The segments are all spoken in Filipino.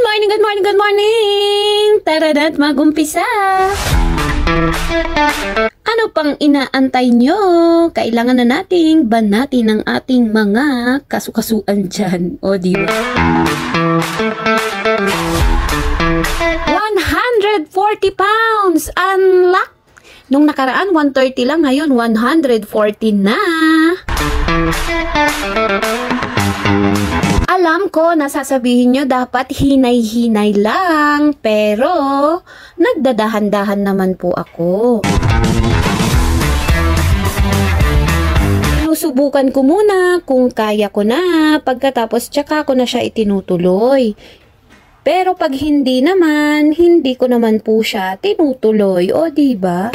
Good morning, good morning, good morning! Tara na't mag-umpisa! Ano pang inaantay nyo? Kailangan na nating banatin ang ating mga kasukasuan dyan. O di ba? 140 pounds! Unlock! Nung nakaraan, 130 lang. Ngayon, 140 na. Alam ko, nasasabihin nyo dapat hinay-hinay lang. Pero, nagdadahan-dahan naman po ako. Sinusubukan ko muna kung kaya ko na. Pagkatapos, tsaka ko na siya itinutuloy. Pero pag hindi naman, hindi ko naman po siya tinutuloy. O, diba?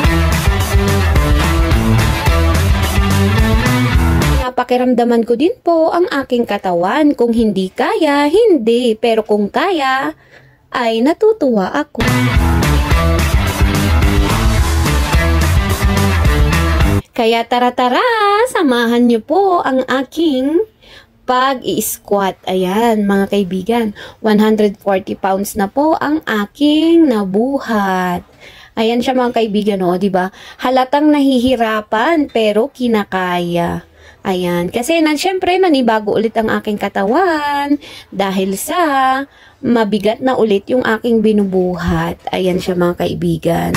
Pakiramdaman ko din po ang aking katawan. Kung hindi kaya, hindi. Pero kung kaya, ay natutuwa ako. Kaya tara-tara, samahan niyo po ang aking pag-i-squat. Ayan, mga kaibigan. 140 pounds na po ang aking nabuhat. Ayan siya mga kaibigan, o, diba? Halatang nahihirapan, pero kinakaya. Ayan, kasi syempre nanibago ulit ang aking katawan dahil sa mabigat na ulit yung aking binubuhat. Ayan siya mga kaibigan.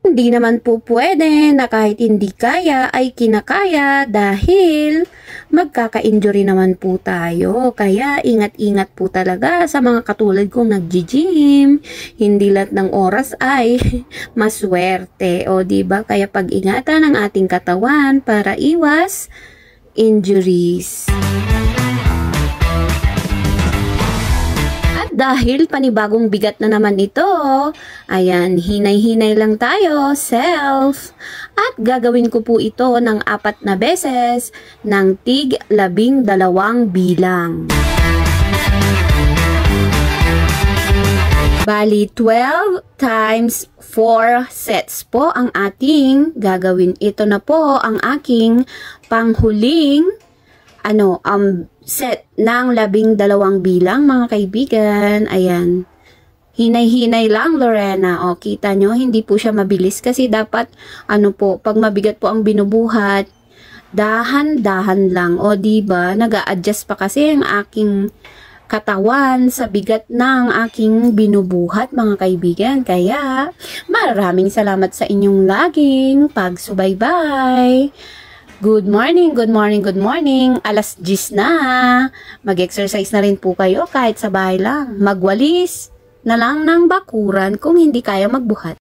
Hindi naman po pwede na kahit hindi kaya ay kinakaya dahil magkaka-injury naman po tayo. Kaya ingat-ingat po talaga sa mga katulad kong nag-gym. Hindi lahat ng oras ay maswerte. O diba? Kaya pag-ingatan ang ating katawan para iwas injuries. Dahil panibagong bigat na naman ito, ayan, hinay-hinay lang tayo, self. At gagawin ko po ito ng 4 na beses ng tig 12 bilang. Bali, 12 times 4 sets po ang ating gagawin. Ito na po ang aking panghuling set ng 12 bilang, mga kaibigan. Ayan. Hinay-hinay lang, Lorena. O, kita nyo, hindi po siya mabilis kasi dapat, pag mabigat po ang binubuhat, dahan-dahan lang. O, diba? Nag-a-adjust pa kasi ang aking katawan sa bigat ng aking binubuhat, mga kaibigan. Kaya, maraming salamat sa inyong laging pagsubaybay. Good morning, good morning, good morning. 10:00 na. Mag-exercise na rin po kayo kahit sa bahay lang. Magwalis na lang ng bakuran kung hindi kaya magbuhat.